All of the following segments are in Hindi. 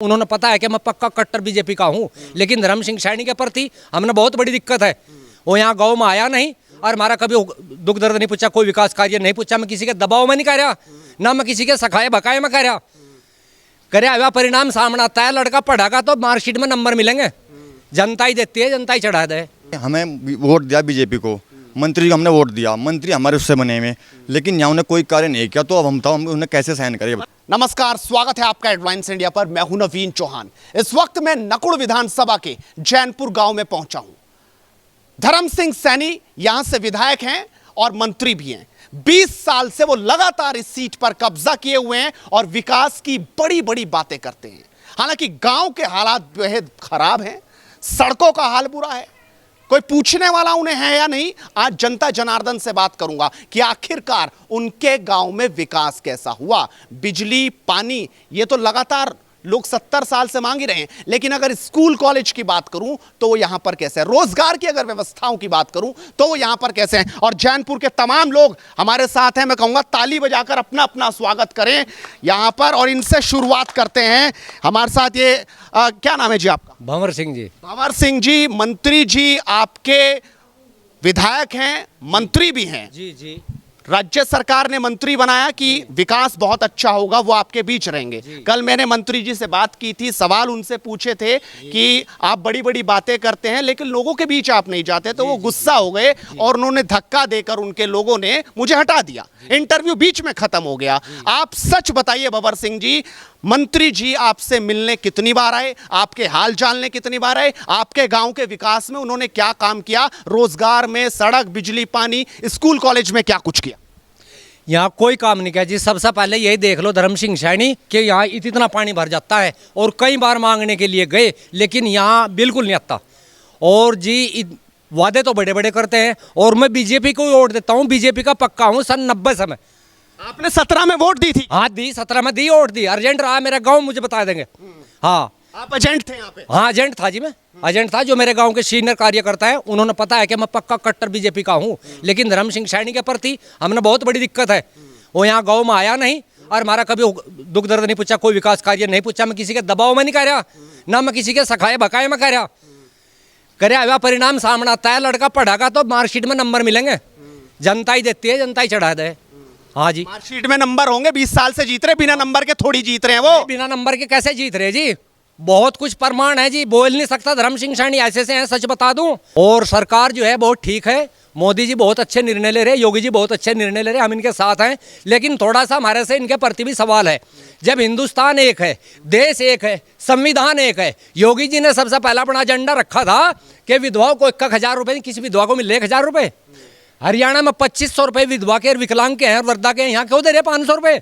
उन्होंने पता है कि मैं पक्का कट्टर बीजेपी का हूँ, लेकिन धर्म सिंह सैनी के प्रति हमने बहुत बड़ी दिक्कत है। वो यहाँ गांव में आया नहीं और हमारा कभी दुख दर्द नहीं पूछा, कोई विकास कार्य नहीं पूछा। मैं किसी के दबाव में नहीं कर रहा, ना मैं किसी के सखाए बकाए में कर रहा। करे हुआ परिणाम सामने आता है, लड़का पढ़ागा तो मार्कशीट में नंबर मिलेंगे, जनता ही देती है, जनता ही चढ़ा दे। हमें वोट दिया बीजेपी को, मंत्री को हमने वोट दिया, मंत्री हमारे उससे बने हुए, लेकिन यहाँ उन्हें कोई कार्य नहीं किया, तो अब हम उन्हें कैसे सहन करें। नमस्कार, स्वागत है आपका हेडलाइंस इंडिया पर। मैं हूं नवीन चौहान। इस वक्त मैं नकुड़ विधानसभा के जैनपुर गांव में पहुंचा हूं। धर्म सिंह सैनी यहां से विधायक हैं और मंत्री भी हैं। 20 साल से वो लगातार इस सीट पर कब्जा किए हुए हैं और विकास की बड़ी बड़ी बातें करते हैं। हालांकि गांव के हालात बेहद खराब हैं, सड़कों का हाल बुरा है, कोई पूछने वाला उन्हें है या नहीं। आज जनता जनार्दन से बात करूंगा कि आखिरकार उनके गांव में विकास कैसा हुआ। बिजली, पानी, ये तो लगातार लोग 70 साल से मांग ही रहे हैं, लेकिन अगर स्कूल कॉलेज की बात करूं तो वो यहां पर कैसे है। रोजगार की अगर व्यवस्थाओं की बात करूं तो वो यहां पर कैसे हैं। और जैनपुर के तमाम लोग हमारे साथ हैं। मैं कहूंगा ताली बजाकर अपना अपना स्वागत करें यहां पर और इनसे शुरुआत करते हैं। हमारे साथ ये क्या नाम है जी आपका? भंवर सिंह जी। भंवर सिंह जी, मंत्री जी आपके विधायक हैं, मंत्री भी हैं। जी जी। राज्य सरकार ने मंत्री बनाया कि विकास बहुत अच्छा होगा, वो आपके बीच रहेंगे। कल मैंने मंत्री जी से बात की थी, सवाल उनसे पूछे थे कि आप बड़ी बड़ी बातें करते हैं लेकिन लोगों के बीच आप नहीं जाते, तो वो गुस्सा हो गए और उन्होंने धक्का देकर उनके लोगों ने मुझे हटा दिया। इंटरव्यू बीच में खत्म हो गया। आप सच बताइए भंवर सिंह जी, मंत्री जी आपसे मिलने कितनी बार आए, आपके हाल जानने कितनी बार आए, आपके गांव के विकास में उन्होंने क्या काम किया, रोजगार में, सड़क, बिजली, पानी, स्कूल कॉलेज में क्या कुछ किया? यहाँ कोई काम नहीं किया जी। सबसे पहले यही देख लो धर्म सिंह सैनी कि यहाँ इतना पानी भर जाता है और कई बार मांगने के लिए गए लेकिन यहाँ बिल्कुल नहीं आता। और जी वादे तो बड़े बड़े करते हैं और मैं बीजेपी को वोट देता हूँ, बीजेपी का पक्का हूँ। सन 90 समय आपने 17 में वोट दी थी? हाँ दी, 17 में दी, वोट दी। अर्जेंट रहा मेरा गाँव, मुझे बता देंगे। हाँ, आप एजेंट थे यहाँ पे? हाँ एजेंट था जी, मैं एजेंट था। जो मेरे गांव के सीनियर कार्यकर्ता है उन्होंने पता है कि मैं पक्का कट्टर बीजेपी का हूँ, लेकिन धर्म सिंह सैनी के प्रति हमने बहुत बड़ी दिक्कत है। वो यहाँ गांव में आया नहीं और हमारा कभी दुख दर्द नहीं पूछा, कोई विकास कार्य नहीं पूछा। मैं किसी के दबाव में नहीं कर रहा, ना मैं किसी के सखाए बकाए में कर रहा। करे हुआ परिणाम सामने आता है, लड़का पढ़ागा तो मार्कशीट में नंबर मिलेंगे, जनता ही देती है, जनता ही चढ़ा दे। हाँ जी, मार्कशीट में नंबर होंगे। 20 साल से जीत रहे, बिना नंबर के थोड़ी जीत रहे हैं वो। बिना नंबर के कैसे जीत रहे जी? बहुत कुछ प्रमाण है जी, बोल नहीं सकता धर्म सिंह सैनी ऐसे से हैं, सच बता दूं। और सरकार जो है बहुत ठीक है, मोदी जी बहुत अच्छे निर्णय ले रहे हैं, योगी जी बहुत अच्छे निर्णय ले रहे हैं, हम इनके साथ हैं। लेकिन थोड़ा सा हमारे से इनके प्रति भी सवाल है। जब हिंदुस्तान एक है, देश एक है, संविधान एक है, योगी जी ने सबसे पहला अपना एजेंडा रखा था कि विधवाओं को 1,000 रुपये, किसी विधवा को मिले 1,000 रुपये। हरियाणा में 2500 रुपये विधवा के, विकलांग के हैं, वृद्धा के हैं, यहाँ क्यों दे रहे 500 रुपये?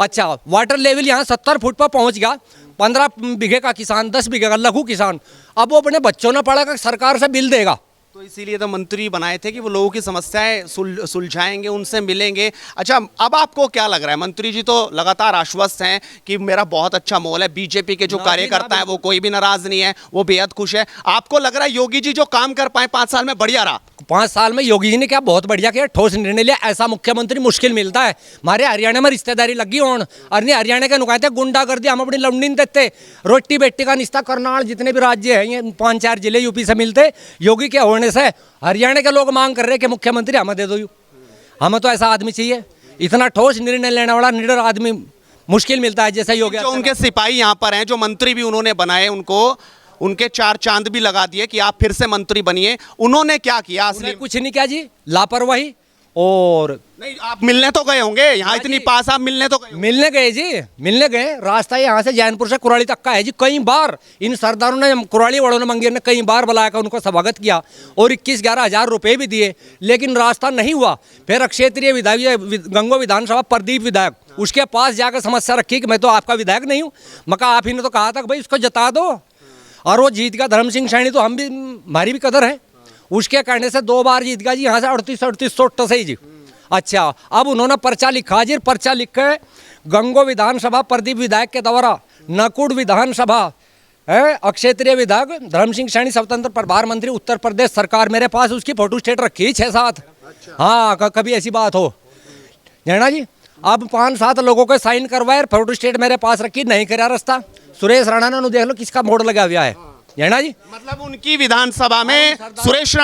अच्छा, वाटर लेवल यहाँ 70 फुट पर पहुँच गया। 15 बीघे का किसान, 10 बीघे का लघु किसान, अब वो अपने बच्चों ने पढ़ा सरकार से बिल देगा। तो इसीलिए तो मंत्री बनाए थे कि वो लोगों की समस्याएं सुलझाएंगे, उनसे मिलेंगे। अच्छा, अब आपको क्या लग रहा है? मंत्री जी तो लगातार आश्वस्त हैं कि मेरा बहुत अच्छा माहौल है, बीजेपी के जो कार्यकर्ता है वो कोई भी नाराज नहीं है, वो बेहद खुश है। आपको लग रहा है योगी जी जो काम कर पाए 5 साल में बढ़िया रहा? 5 साल में योगी जी ने क्या बहुत बढ़िया किया, ठोस निर्णय लिया। ऐसा मुख्यमंत्री मुश्किल मिलता है। हमारे हरियाणा में रिश्तेदारी लगी होन और नहीं, हरियाणा के नुकाते गुंडागर्दी हम अपनी लौंडी नहीं देते। रोटी बेटी का निस्ता करनाल, जितने भी राज्य हैं, ये 5-4 जिले यूपी से मिलते। योगी के होने से हरियाणा के लोग मांग कर रहे हैं कि मुख्यमंत्री हमें दे दो। हमें तो ऐसा आदमी चाहिए, इतना ठोस निर्णय लेने वाला निडर आदमी मुश्किल मिलता है जैसे योगी। जो उनके सिपाही यहाँ पर हैं, जो मंत्री भी उन्होंने बनाए, उनको उनके 4 चांद भी लगा दिए कि आप फिर से मंत्री बनिए। उन्होंने क्या किया? असली कुछ नहीं किया जी, लापरवाही। और नहीं, आप मिलने तो गए होंगे यहाँ, इतनी पास आप मिलने तो गए? मिलने गए जी, मिलने गए। रास्ता यहाँ से जैनपुर से कुराली तक का है जी। कई बार इन सरदारों ने, कुराली वालों ने, मंगेर ने कई बार बुलाकर उनको स्वागत किया और 21-11 हज़ार रुपये भी दिए, लेकिन रास्ता नहीं हुआ। फिर क्षेत्रीय विधायक, गंगो विधानसभा प्रदीप विधायक, उसके पास जाकर समस्या रखी कि मैं तो आपका विधायक नहीं हूँ। मगर आप ही ने तो कहा था कि भाई उसको जता दो, और वो जीत गया धर्म सिंह सैनी, तो हम भी, हमारी भी कदर है। उसके कहने से 2 बार जीत गया जी, यहाँ से 38-38 से ही जी। अच्छा, अब उन्होंने पर्चा लिखा जी, पर्चा लिख के गंगो विधानसभा प्रदीप विधायक के द्वारा नकुड़ विधानसभा है, क्षेत्रीय विधायक धर्म सिंह सैनी स्वतंत्र प्रभार मंत्री उत्तर प्रदेश सरकार, मेरे पास उसकी फोटो स्टेट रखी 6-7। हाँ, कभी ऐसी बात हो जाना जी। अब 5-7 लोगों के साइन करवाए, फोटो स्टेट मेरे पास रखी, नहीं करा रास्ता। सुरेश राणा ने देख लो किसका मोड़ लगा हुआ है ना जी। मतलब उनकी विधानसभा में सुरेश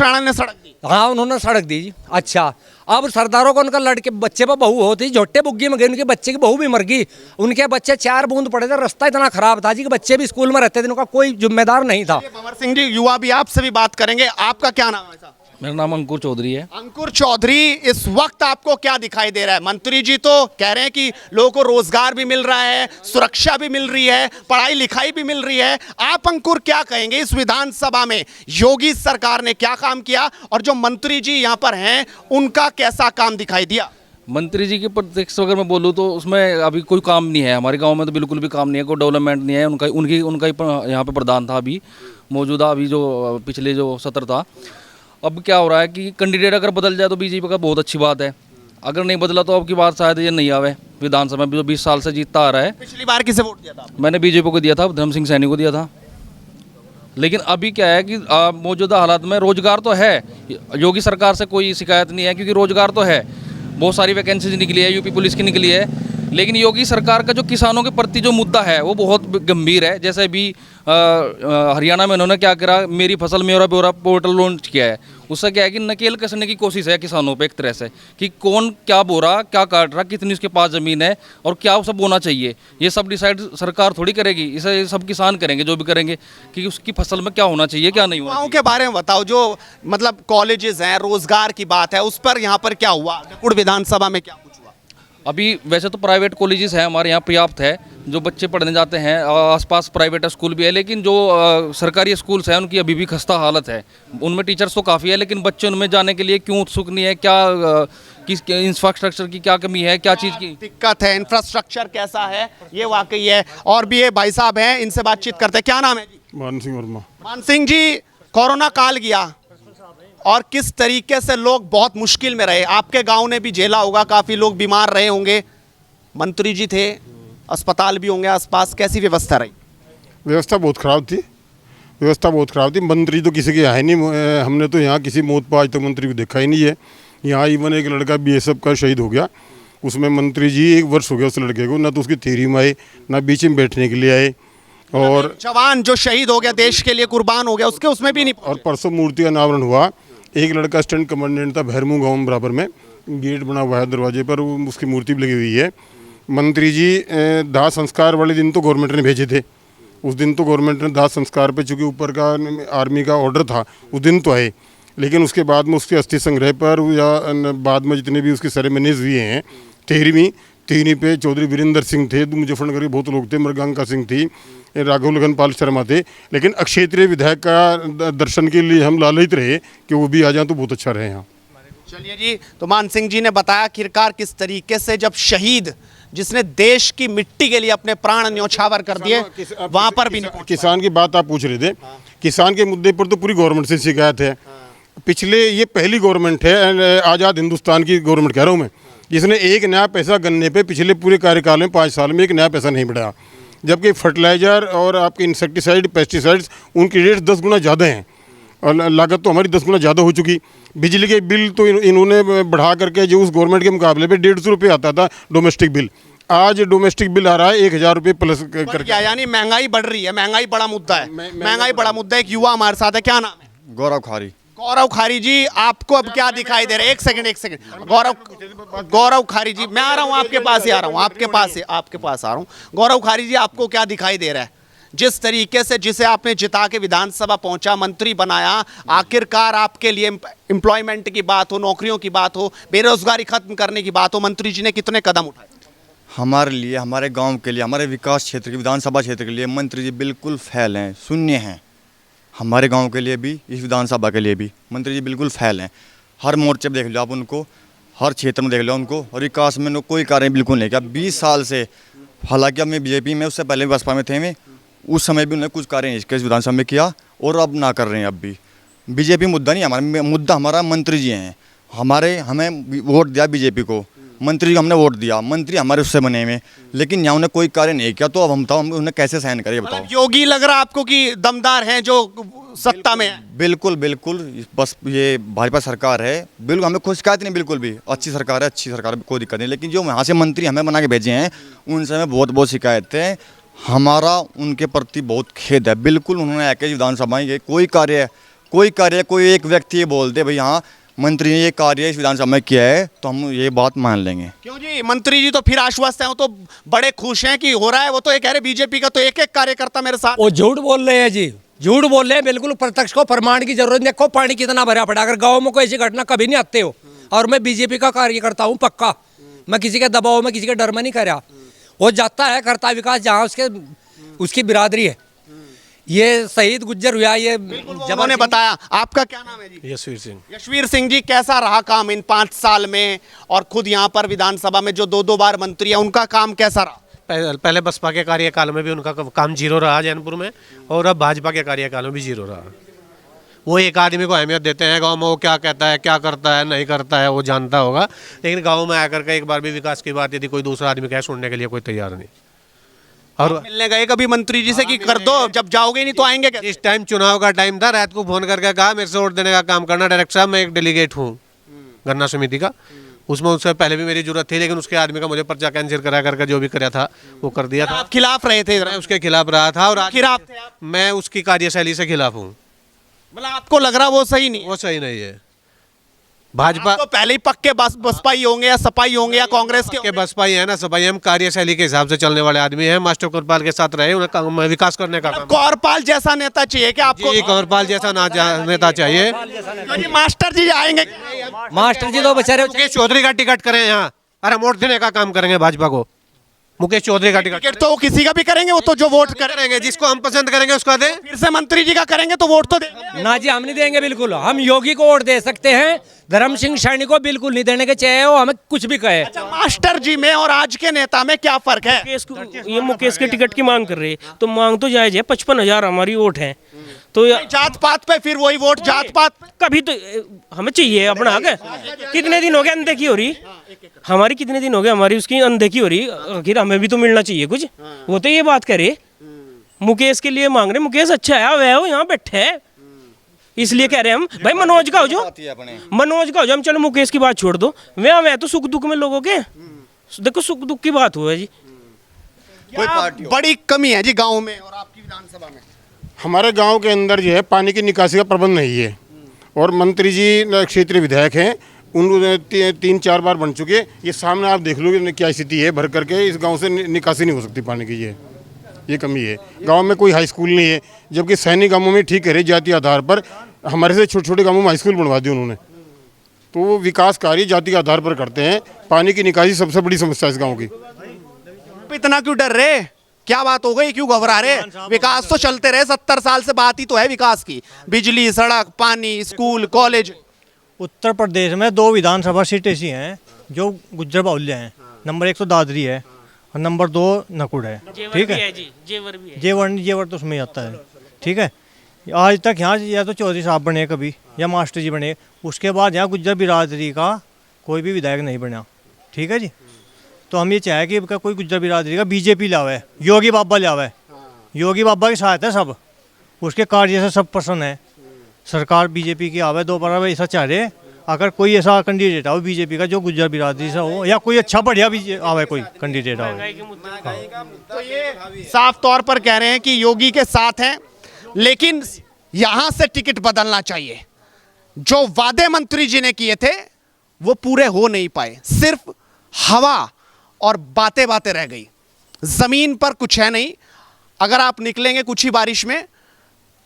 राणा ने सड़क दी। हाँ उन्होंने सड़क दी जी। अच्छा, अब सरदारों को उनका लड़के बच्चे पर बहू होती, झोटे बुग्गी में गई, उनके बच्चे की बहू भी मर गई, उनके बच्चे 4 बूंद पड़े थे, रास्ता इतना खराब था जी कि बच्चे भी स्कूल में रहते थे, उनका कोई जिम्मेदार नहीं था। भंवर सिंह जी, युवा भी आपसे भी बात करेंगे। आपका क्या नाम है साहब? मेरा नाम अंकुर चौधरी है। अंकुर चौधरी, इस वक्त आपको क्या दिखाई दे रहा है? मंत्री जी तो कह रहे हैं कि लोगों को रोजगार भी मिल रहा है, सुरक्षा भी मिल रही है, पढ़ाई लिखाई भी मिल रही है। आप अंकुर क्या कहेंगे, इस विधानसभा में योगी सरकार ने क्या काम किया और जो मंत्री जी यहाँ पर हैं उनका कैसा काम दिखाई दिया? मंत्री जी के प्रत्यक्ष अगर मैं बोलूँ तो उसमें अभी कोई काम नहीं है, हमारे गांव में तो बिल्कुल भी काम नहीं है, कोई डेवलपमेंट नहीं है। उनका ही यहाँ पे प्रधान था अभी मौजूदा, अभी जो पिछले जो सत्र था। अब क्या हो रहा है कि कैंडिडेट अगर बदल जाए तो बीजेपी का बहुत अच्छी बात है, अगर नहीं बदला तो अब की बात शायद ये नहीं आवे। विधानसभा में जो 20 साल से जीतता आ रहा है। पिछली बार किसे वोट दिया था? मैंने बीजेपी को दिया था, धर्म सिंह सैनी को दिया था। लेकिन अभी क्या है कि मौजूदा हालात में रोजगार तो है, योगी सरकार से कोई शिकायत नहीं है क्योंकि रोजगार तो है, बहुत सारी वैकेंसीज निकली है, यूपी पुलिस की निकली है। लेकिन योगी सरकार का जो किसानों के प्रति जो मुद्दा है वो बहुत गंभीर है। जैसे अभी हरियाणा में उन्होंने क्या करा, मेरी फसल मेरा ब्यौरा पोर्टल लॉन्च किया है। उससे क्या है कि नकेल कसने की कोशिश है किसानों पे एक तरह से, कि कौन क्या बो रहा, क्या काट रहा, कितनी उसके पास ज़मीन है और क्या उसे बोना चाहिए। ये सब डिसाइड सरकार थोड़ी करेगी, इसे सब किसान करेंगे जो भी करेंगे कि उसकी फसल में क्या होना चाहिए क्या नहीं होना युवाओं चाहिए। के बारे में बताओ, जो मतलब कॉलेजेस हैं, रोजगार की बात है, उस पर यहाँ पर क्या हुआ? नकुड़ विधानसभा में क्या कुछ हुआ? अभी वैसे तो प्राइवेट कॉलेजेस हैं हमारे यहाँ पर्याप्त है, जो बच्चे पढ़ने जाते हैं, आसपास प्राइवेट स्कूल भी है। लेकिन जो सरकारी स्कूल्स हैं उनकी अभी भी खस्ता हालत है। उनमें टीचर्स तो काफ़ी है लेकिन बच्चे उनमें जाने के लिए क्यों उत्सुक नहीं है, क्या किस इंफ्रास्ट्रक्चर की क्या कमी है, क्या चीज़ की दिक्कत है, इंफ्रास्ट्रक्चर कैसा है, ये वाकई है। और भी ये भाई साहब हैं, इनसे बातचीत करते हैं। क्या नाम है जी? मान सिंह वर्मा। मान सिंह जी, कोरोना काल गया और किस तरीके से लोग बहुत मुश्किल में रहे, आपके गांव ने भी झेला होगा, काफ़ी लोग बीमार रहे होंगे, मंत्री जी थे, अस्पताल भी होंगे आसपास, कैसी व्यवस्था रही? व्यवस्था बहुत ख़राब थी, व्यवस्था बहुत ख़राब थी। मंत्री तो किसी के है नहीं, हमने तो यहाँ किसी मौत पर आज तक मंत्री को देखा ही नहीं है। यहाँ इवन एक लड़का बीएसएफ का शहीद हो गया, उसमें मंत्री जी 1 वर्ष हो गया उस लड़के को, ना तो उसकी थ्योरी में आए ना बीच में बैठने के लिए आए। और जवान जो शहीद हो गया, देश के लिए कुर्बान हो गया, उसमें भी नहीं। और परसों मूर्ति का अनावरण हुआ, एक लड़का स्टैंड कमांडेंट था भैरमू गाँव बराबर में, गेट बना हुआ है दरवाजे पर, उसकी मूर्ति भी लगी हुई है। मंत्री जी दाह संस्कार वाले दिन तो गवर्नमेंट ने भेजे थे, उस दिन तो गवर्नमेंट ने दाह संस्कार पे चूँकि ऊपर का आर्मी का ऑर्डर था उस दिन तो आए, लेकिन उसके बाद में उसके अस्थि संग्रह पर या बाद में जितने भी उसकी सेरेमनीज हुए हैं, 13वीं पे चौधरी वीरेंद्र सिंह थे, मुजफ्फरनगर के बहुत लोग थे, मृगांका सिंह थी, राघव लखन पाल शर्मा थे, लेकिन अक्षेत्रीय विधायक का दर्शन के लिए हम लालयित रहे कि वो भी आ जाएं तो बहुत अच्छा रहे यहाँ। चलिए जी, तो मान सिंह जी ने बताया आखिरकार किस तरीके से जब शहीद जिसने देश की मिट्टी के लिए अपने प्राण न्यौछावर कर दिए, वहां पर भी नहीं। किसान की बात आप पूछ रहे थे, किसान के मुद्दे पर तो पूरी गवर्नमेंट से शिकायत है। पिछले ये पहली गवर्नमेंट है, आज़ाद हिंदुस्तान की गवर्नमेंट कह रहा हूँ मैं, जिसने एक नया पैसा गन्ने पे पिछले पूरे कार्यकाल में 5 साल में एक नया पैसा नहीं बढ़ाया, जबकि फर्टिलाइज़र और आपके इंसेक्टिसाइड पेस्टिसाइड्स उनकी रेट 10 गुना ज़्यादा हैं और लागत तो हमारी 10 गुना ज़्यादा हो चुकी। बिजली के बिल तो इन्होंने बढ़ा करके जो उस गवर्नमेंट के मुकाबले पे 150 रुपये आता था डोमेस्टिक बिल, आज डोमेस्टिक बिल आ रहा है 1000 रुपये प्लस करके। यानी महंगाई बढ़ रही है, महंगाई बड़ा मुद्दा है, महंगाई बड़ा मुद्दा है। एक युवा हमारे साथ है, क्या नाम है? गौरव खारी। गौरव खारी जी, आपको अब क्या दिखाई दे रहा है? एक सेकंड गौरव खारी जी, मैं आ रहा हूँ आपके पास ही आ रहा हूँ, आपके पास आ रहा हूँ। गौरव खारी जी, आपको क्या दिखाई दे रहा है? जिस तरीके से जिसे आपने जिता के विधानसभा पहुंचा, मंत्री बनाया, आखिरकार आपके लिए एम्प्लॉयमेंट की बात हो, नौकरियों की बात हो, बेरोजगारी खत्म करने की बात हो, मंत्री जी ने कितने कदम उठाए? हमारे लिए, हमारे गांव के लिए, हमारे विकास क्षेत्र के विधानसभा क्षेत्र के लिए मंत्री जी बिल्कुल फेल हैं, शून्य हैं। हमारे गांव के लिए भी, इस विधानसभा के लिए भी मंत्री जी बिल्कुल फेल हैं। हर मोर्चे पर देख लो आप उनको, हर क्षेत्र में देख लो उनको, और विकास में कोई कार्य बिल्कुल नहीं किया 20 साल से। हालांकि अब मैं बीजेपी में, उससे पहले बसपा में थे, मैं उस समय भी उन्होंने कुछ कार्य नहीं इस विधानसभा में किया और अब ना कर रहे हैं। अब भी बीजेपी मुद्दा नहीं हमारा, मुद्दा हमारा मंत्री जी हैं। हमें वोट दिया बीजेपी को, मंत्री जी हमने वोट दिया, मंत्री हमारे उससे बने हुए, लेकिन यहाँ उन्हें कोई कार्य नहीं किया, तो अब हम उन्हें कैसे सहन करें बताओ? योगी लग रहा आपको कि दमदार हैं, जो सत्ता में है। बिल्कुल बिल्कुल, बस ये भाजपा सरकार है, बिल्कुल हमें कोई शिकायत नहीं, बिल्कुल भी अच्छी सरकार है, अच्छी सरकार है, कोई दिक्कत नहीं। लेकिन जो यहाँ से मंत्री हमें बना के भेजे हैं उनसे हमें बहुत बहुत शिकायत है, हमारा उनके प्रति बहुत खेद है। बिल्कुल उन्होंने आके विधानसभा में कोई कार्य कोई एक व्यक्ति ये बोलते भाई हाँ मंत्री ने ये कार्य इस विधानसभा में किया है तो हम ये बात मान लेंगे। क्यों जी, मंत्री जी तो फिर आश्वस्त हैं, वो तो बड़े खुश हैं कि हो रहा है। वो तो ये कह रहे बीजेपी का तो एक एक कार्यकर्ता मेरे साथ। वो झूठ बोल रहे हैं जी, झूठ बोल रहे हैं बिल्कुल। प्रत्यक्ष को प्रमाण की जरूरत नहीं। देखो पानी कितना भरा पड़ा, अगर गाँव में कोई ऐसी घटना कभी नहीं आते हो। और मैं बीजेपी का कार्यकर्ता हूँ पक्का, मैं किसी के दबाव में किसी के डर में नहीं कर रहा। वो जाता है करता विकास जहाँ उसकी बिरादरी है। ये शहीद गुज्जर हुआ, ये उन्होंने बताया। आपका क्या नाम है जी? यशवीर सिंह। यशवीर सिंह जी, कैसा रहा काम इन 5 साल में? और खुद यहाँ पर विधानसभा में जो 2-2 बार मंत्री है, उनका काम कैसा रहा? पहले बसपा के कार्यकाल में भी उनका काम जीरो रहा जैनपुर में, और अब भाजपा के कार्यकाल में भी जीरो रहा। वो एक आदमी को अहमियत देते हैं, गांव में वो क्या कहता है, क्या करता है, नहीं करता है, वो जानता होगा। लेकिन गांव में आकर के एक बार भी विकास की बात यदि कोई दूसरा आदमी कहे, सुनने के लिए कोई तैयार नहीं। और मिलने गए कभी मंत्री जी से कि कर दो, जब जाओगे नहीं तो आएंगे क्या? इस टाइम चुनाव का टाइम था, रात को फोन करके कहा मेरे से वोट देने का काम करना डायरेक्टर साहब, मैं एक डेलीगेट हूँ गन्ना समिति का। उसमें उससे पहले भी मेरी जरूरत थी, लेकिन उसके आदमी का मुझे पर्चा कैंसिल करा करके जो भी कराया था वो कर दिया था। आप खिलाफ रहे थे? मैं उसके खिलाफ रहा था, और खिलाफ थे आप? मैं उसकी कार्यशैली से खिलाफ हूँ। मतलब आपको लग रहा वो सही नहीं? वो सही नहीं है। भाजपा तो पहले ही पक्के बसपाई होंगे या सपाई होंगे या कांग्रेस के बसपा ही है ना, सपा हम कार्यशैली के हिसाब से चलने वाले आदमी हैं। मास्टर कोरपाल के साथ रहे, उन्हें विकास करने का काम। कौरपाल जैसा नेता चाहिए क्या आपको? जी, कौरपाल जैसा नेता चाहिए। जी, मास्टर जी आएंगे? मास्टर जी तो बेचारे मुकेश चौधरी का टिकट करें यहाँ, अरे वोट देने का काम करेंगे भाजपा को। मुकेश चौधरी का टिकट तो किसी का भी करेंगे, वो तो जो वोट करेंगे, जिसको हम पसंद करेंगे उसका दें। फिर से मंत्री जी का करेंगे तो वोट तो देंगे ना जी, हम नहीं देंगे बिल्कुल। हम योगी को वोट दे सकते हैं, धर्म सिंह सैनी को बिल्कुल नहीं देने के, चाहे वो हमें कुछ भी कहे। अच्छा, मास्टर जी में और आज के नेता में क्या फर्क है? ये मुकेश के टिकट की मांग कर रहे हैं, तो मांग तो जायज है। 55,000 हमारी वोट है, तो जात पात पे फिर वही वोट जात पात पे? कभी तो हमें चाहिए अपना हक। कितने दिन हो गए अनदेखी हो रही हमारी, कितने दिन हो गए हमारी उसकी अनदेखी हो रही। आखिर हमें भी तो मिलना चाहिए कुछ। वो तो ये बात करे, मुकेश के लिए मांग रहे। मुकेश अच्छा है, वह वो यहाँ बैठे है, इसलिए कह रहे हैं हम। भाई मनोज का हो जो, मनोज का हो जो, हम चलो मुकेश की बात छोड़ दो। वह तो सुख दुख में लोगों के, देखो सुख दुख की बात हुआ जी। बड़ी कमी है जी गाँव में और आपकी विधानसभा में? हमारे गांव के अंदर जो है पानी की निकासी का प्रबंध नहीं है, और मंत्री जी क्षेत्रीय विधायक हैं, उन 3-4 बार बन चुके। ये सामने आप देख लो कि क्या स्थिति है, भर करके इस गांव से निकासी नहीं हो सकती पानी की। ये कमी है। गांव में कोई हाई स्कूल नहीं है, जबकि सैनिक गांवों में ठीक है जातीय आधार पर। हमारे से छोटे छोटे गाँवों में हाई स्कूल बनवा दिए उन्होंने। तो वो विकास कार्य जाति के आधार पर करते हैं। पानी की निकासी सबसे बड़ी समस्या इस गाँव की। इतना क्यों डर रहे? क्या बात हो गई, क्यों घबरा रहे? विकास तो चलते रहे, 70 साल से बात ही तो है विकास की। बिजली, सड़क, पानी, स्कूल, कॉलेज। उत्तर प्रदेश में 2 विधानसभा सीट ऐसी हैं जो गुज्जर बाहुल्य हैं। नंबर 1 तो दादरी है और नंबर 2 नकुड़ है। ठीक है, जेवर तो उसमें आता है। ठीक है, आज तक यहाँ या तो चौधरी साहब बने कभी, या मास्टर जी बने, उसके बाद यहाँ गुज्जर बिरादरी का कोई भी विधायक नहीं बना। ठीक है जी, तो हम ये चाहे कि कोई गुज्जर बिरादरी का बीजेपी लावे, योगी बाबा लावे। योगी बाबा के साथ है सब, उसके कार्य से सब पसंद है। सरकार बीजेपी की आवे दोबारा, ऐसा चाह रहे। अगर कोई ऐसा कैंडिडेट आओ बीजेपी का जो गुज्जर बिरादरी से हो, या कोई अच्छा बढ़िया भी आवे कोई कैंडिडेट आवे। तो ये साफ तौर पर कह रहे हैं कि योगी के साथ हैं, लेकिन यहां से टिकट बदलना चाहिए। जो वादे मंत्री जी ने किए थे वो पूरे हो नहीं पाए, सिर्फ हवा और बातें बातें रह गई, जमीन पर कुछ है नहीं। अगर आप निकलेंगे कुछ ही बारिश में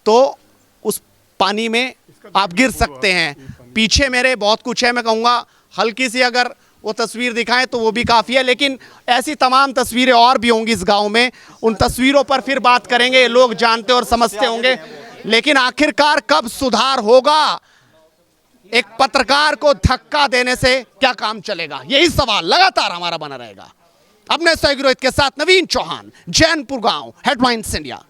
तो उस पानी में आप गिर सकते हैं। पीछे मेरे बहुत कुछ है, मैं कहूँगा हल्की सी अगर वो तस्वीर दिखाएं तो वो भी काफ़ी है, लेकिन ऐसी तमाम तस्वीरें और भी होंगी इस गांव में। उन तस्वीरों पर फिर बात करेंगे, लोग जानते और समझते होंगे। लेकिन आखिरकार कब सुधार होगा? एक पत्रकार को धक्का देने से क्या काम चलेगा? यही सवाल लगातार हमारा बना रहेगा। अपने सहयोगी रोहित के साथ नवीन चौहान, जैनपुर गांव, हेडलाइंस इंडिया।